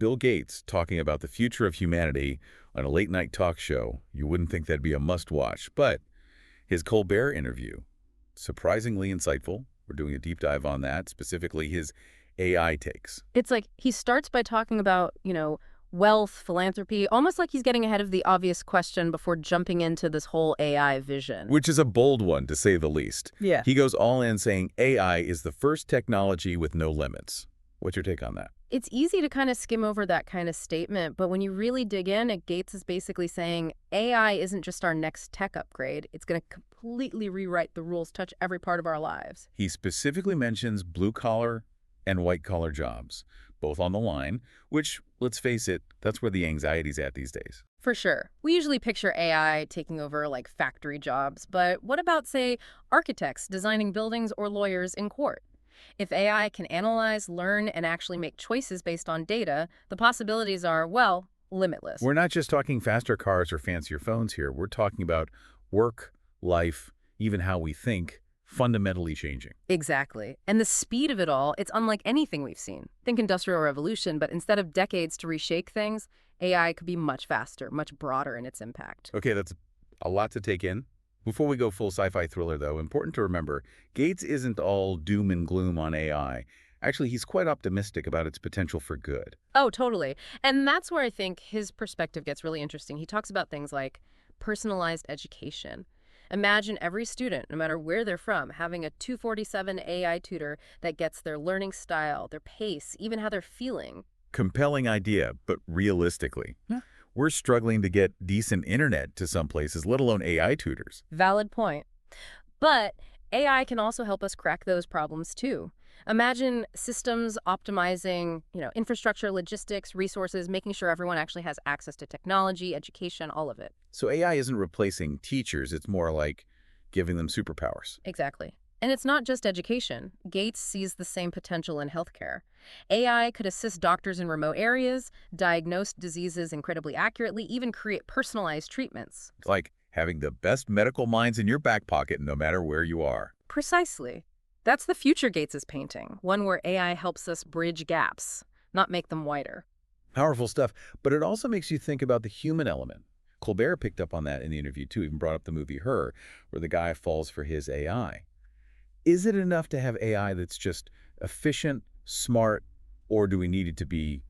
Bill Gates talking about the future of humanity on a late-night talk show. You wouldn't think that'd be a must-watch, but his Colbert interview, surprisingly insightful. We're doing a deep dive on that, specifically his AI takes. It's like he starts by talking about, wealth, philanthropy, almost like he's getting ahead of the obvious question before jumping into this whole AI vision. Which is a bold one, to say the least. Yeah. He goes all in saying AI is the first technology with no limits. What's your take on that? It's easy to kind of skim over that kind of statement, but when you really dig in, Gates is basically saying AI isn't just our next tech upgrade. It's going to completely rewrite the rules, touch every part of our lives. He specifically mentions blue-collar and white-collar jobs, both on the line, which, let's face it, that's where the anxiety's at these days. For sure. We usually picture AI taking over like factory jobs, but what about, say, architects designing buildings or lawyers in court? If AI can analyze, learn, and actually make choices based on data, the possibilities are, well, limitless. We're not just talking faster cars or fancier phones here. We're talking about work, life, even how we think, fundamentally changing. Exactly. And the speed of it all, it's unlike anything we've seen. Think Industrial Revolution, but instead of decades to reshake things, AI could be much faster, much broader in its impact. Okay, that's a lot to take in. Before we go full sci-fi thriller, though, important to remember, Gates isn't all doom and gloom on AI. Actually, he's quite optimistic about its potential for good. Oh, totally. And that's where I think his perspective gets really interesting. He talks about things like personalized education. Imagine every student, no matter where they're from, having a 247 AI tutor that gets their learning style, their pace, even how they're feeling. Compelling idea, but realistically, we're struggling to get decent internet to some places, let alone AI tutors. Valid point. But AI can also help us crack those problems too. Imagine systems optimizing, infrastructure, logistics, resources, making sure everyone actually has access to technology, education, all of it. So AI isn't replacing teachers, it's more like giving them superpowers. Exactly. And it's not just education. Gates sees the same potential in healthcare. AI could assist doctors in remote areas, diagnose diseases incredibly accurately, even create personalized treatments. It's like having the best medical minds in your back pocket no matter where you are. Precisely. That's the future Gates is painting, one where AI helps us bridge gaps, not make them wider. Powerful stuff, but it also makes you think about the human element. Colbert picked up on that in the interview too, even brought up the movie Her, where the guy falls for his AI. Is it enough to have AI that's just efficient, smart, or do we need it to be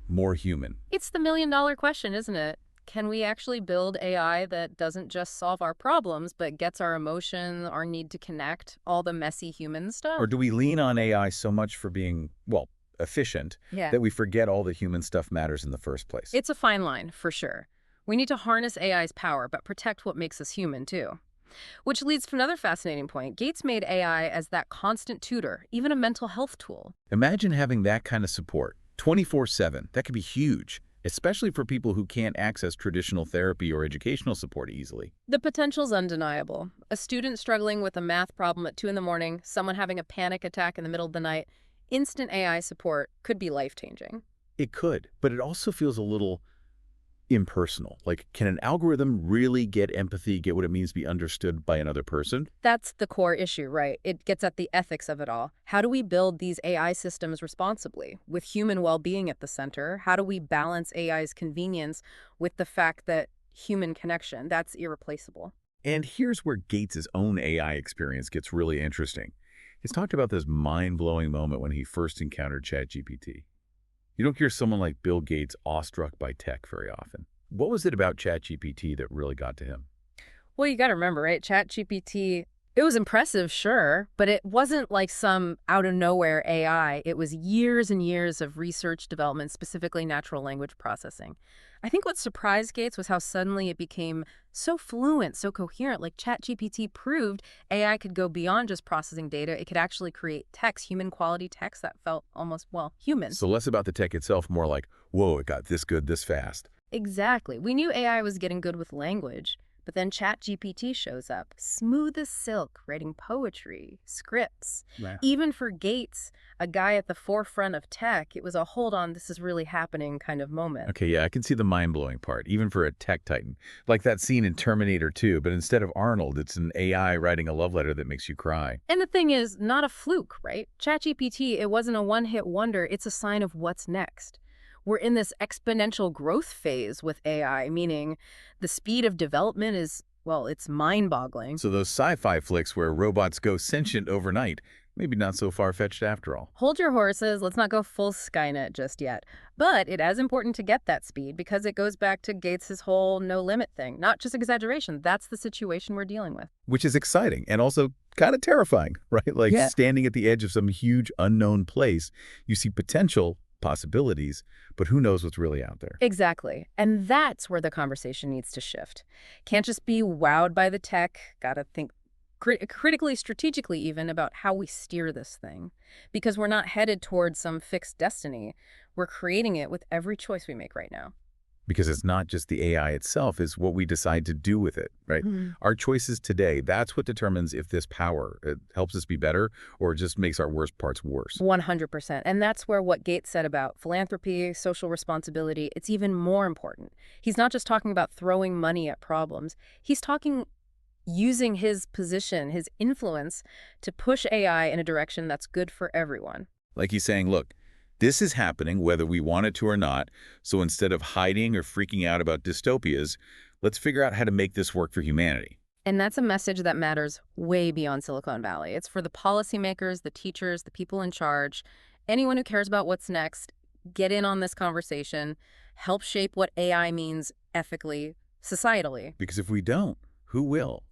more human? It's the million-dollar question, isn't it? Can we actually build AI that doesn't just solve our problems, but gets our emotion, our need to connect, all the messy human stuff? Or do we lean on AI so much for being, well, efficient, that we forget all the human stuff matters in the first place? It's a fine line, for sure. We need to harness AI's power, but protect what makes us human, too. Which leads to another fascinating point. Gates made AI as that constant tutor, even a mental health tool. Imagine having that kind of support, 24/7. That could be huge, especially for people who can't access traditional therapy or educational support easily. The potential's undeniable. A student struggling with a math problem at 2 in the morning, someone having a panic attack in the middle of the night, instant AI support could be life-changing. It could, but it also feels a little impersonal. Like, can an algorithm really get empathy, get what it means to be understood by another person? That's the core issue, right? It gets at the ethics of it all. How do we build these AI systems responsibly, with human well-being at the center? How do we balance AI's convenience with the fact that human connection, that's irreplaceable? And here's where Gates' own AI experience gets really interesting. He's talked about this mind-blowing moment when he first encountered ChatGPT. You don't hear someone like Bill Gates awestruck by tech very often. What was it about ChatGPT that really got to him? Well, you got to remember, right? ChatGPT, it was impressive, sure, but it wasn't like some out-of-nowhere AI. It was years and years of research development, specifically natural language processing. I think what surprised Gates was how suddenly it became so fluent, so coherent. Like ChatGPT proved AI could go beyond just processing data. It could actually create text, human-quality text that felt almost, well, human. So less about the tech itself, more like, whoa, it got this good this fast. Exactly. We knew AI was getting good with language. But then ChatGPT shows up, smooth as silk, writing poetry, scripts. Wow. Even for Gates, a guy at the forefront of tech, it was a hold on, this is really happening kind of moment. Okay, yeah, I can see the mind-blowing part, even for a tech titan. Like that scene in Terminator 2, but instead of Arnold, it's an AI writing a love letter that makes you cry. And the thing is, not a fluke, right? ChatGPT, it wasn't a one-hit wonder, it's a sign of what's next. We're in this exponential growth phase with AI, meaning the speed of development is, well, it's mind-boggling. So those sci-fi flicks where robots go sentient overnight, maybe not so far-fetched after all. Hold your horses, let's not go full Skynet just yet. But it is important to get that speed because it goes back to Gates's whole no-limit thing. Not just exaggeration, that's the situation we're dealing with. Which is exciting and also kind of terrifying, right? Like Yeah. standing at the edge of some huge unknown place, you see potential, possibilities, but who knows what's really out there. Exactly. And that's where the conversation needs to shift. Can't just be wowed by the tech, gotta think critically, strategically even, about how we steer this thing. Because we're not headed towards some fixed destiny. We're creating it with every choice we make right now. Because it's not just the AI itself, it's what we decide to do with it, right? Mhm. Our choices today, that's what determines if this power it helps us be better or it just makes our worst parts worse. 100%. And that's where what Gates said about philanthropy, social responsibility, it's even more important. He's not just talking about throwing money at problems. He's talking using his position, his influence, to push AI in a direction that's good for everyone. Like he's saying, look, this is happening whether we want it to or not, so instead of hiding or freaking out about dystopias, let's figure out how to make this work for humanity. And that's a message that matters way beyond Silicon Valley. It's for the policymakers, the teachers, the people in charge, anyone who cares about what's next. Get in on this conversation, help shape what AI means ethically, societally. Because if we don't, who will?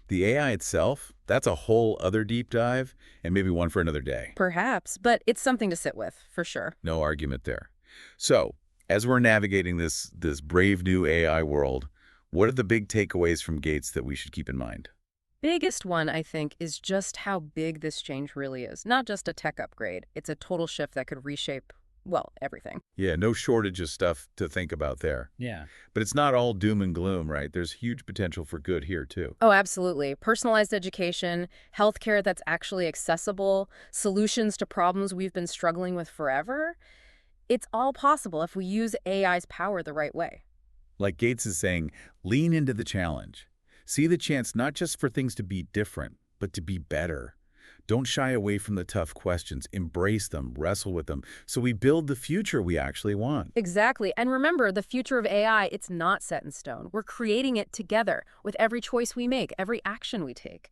The AI itself, that's a whole other deep dive, and maybe one for another day. Perhaps, but it's something to sit with, for sure. No argument there. So, as we're navigating this brave new AI world, what are the big takeaways from Gates that we should keep in mind? Biggest one, I think, is just how big this change really is. Not just a tech upgrade. It's a total shift that could reshape, well, everything. Yeah, no shortage of stuff to think about there. Yeah. But it's not all doom and gloom, right? There's huge potential for good here, too. Oh, absolutely. Personalized education, healthcare that's actually accessible, solutions to problems we've been struggling with forever. It's all possible if we use AI's power the right way. Like Gates is saying, lean into the challenge. See the chance not just for things to be different, but to be better. Don't shy away from the tough questions. Embrace them, wrestle with them, so we build the future we actually want. Exactly. And remember, the future of AI, it's not set in stone. We're creating it together with every choice we make, every action we take.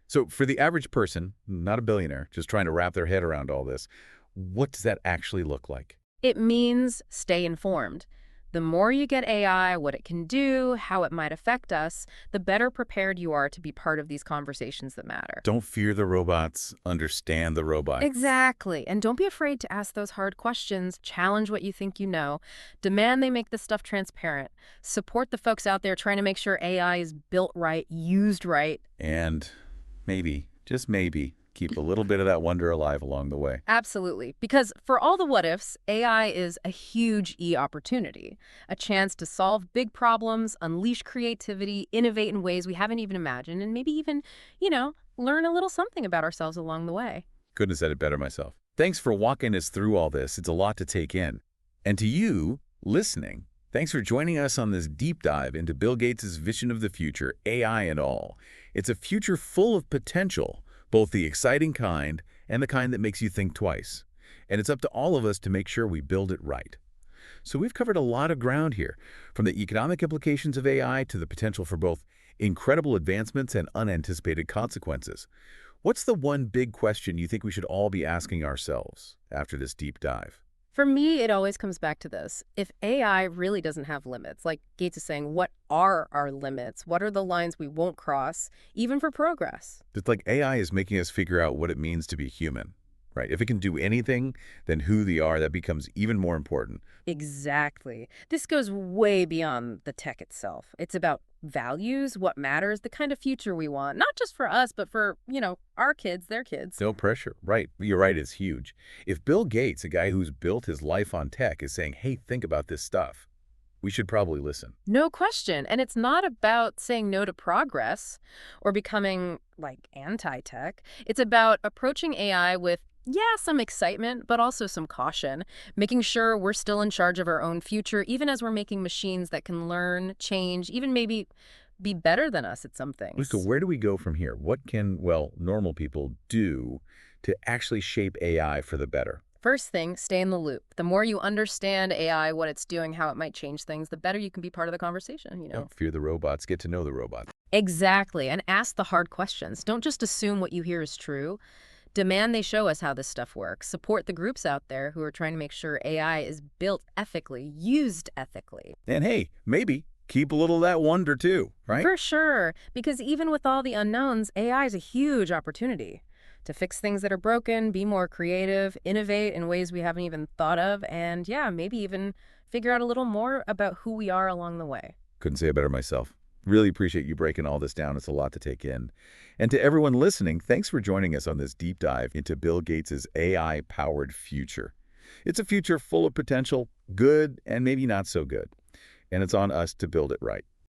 So for the average person, not a billionaire, just trying to wrap their head around all this, what does that actually look like? It means stay informed. The more you get AI, what it can do, how it might affect us, the better prepared you are to be part of these conversations that matter. Don't fear the robots, understand the robot. Exactly. And don't be afraid to ask those hard questions. Challenge what you think you know. Demand they make this stuff transparent. Support the folks out there trying to make sure AI is built right, used right. And maybe, just maybe, keep a little bit of that wonder alive along the way. Absolutely. Because for all the what ifs, AI is a huge opportunity. A chance to solve big problems, unleash creativity, innovate in ways we haven't even imagined, and maybe even, learn a little something about ourselves along the way. Couldn't have said it better myself. Thanks for walking us through all this. It's a lot to take in. And to you, listening, thanks for joining us on this deep dive into Bill Gates' vision of the future, AI and all. It's a future full of potential, both the exciting kind and the kind that makes you think twice. And it's up to all of us to make sure we build it right. So we've covered a lot of ground here, from the economic implications of AI to the potential for both incredible advancements and unanticipated consequences. What's the one big question you think we should all be asking ourselves after this deep dive? For me, it always comes back to this. If AI really doesn't have limits, like Gates is saying, what are our limits? What are the lines we won't cross, even for progress? It's like AI is making us figure out what it means to be human, right? If it can do anything, then who they are, that becomes even more important. Exactly. This goes way beyond the tech itself. It's about values, what matters, the kind of future we want, not just for us, but for, our kids, their kids. No pressure. Right. You're right. It's huge. If Bill Gates, a guy who's built his life on tech, is saying, hey, think about this stuff, we should probably listen. No question. And it's not about saying no to progress or becoming, anti-tech. It's about approaching AI with, some excitement, but also some caution, making sure we're still in charge of our own future, even as we're making machines that can learn, change, even maybe be better than us at some things. So where do we go from here? What can, normal people do to actually shape AI for the better? First thing, stay in the loop. The more you understand AI, what it's doing, how it might change things, the better you can be part of the conversation. Don't fear the robots, get to know the robots. Exactly. And ask the hard questions. Don't just assume what you hear is true. Demand they show us how this stuff works. Support the groups out there who are trying to make sure AI is built ethically, used ethically. And hey, maybe keep a little of that wonder too, right? For sure. Because even with all the unknowns, AI is a huge opportunity to fix things that are broken, be more creative, innovate in ways we haven't even thought of, and yeah, maybe even figure out a little more about who we are along the way. Couldn't say it better myself. Really appreciate you breaking all this down. It's a lot to take in. And to everyone listening, thanks for joining us on this deep dive into Bill Gates' AI-powered future. It's a future full of potential, good and maybe not so good. And it's on us to build it right.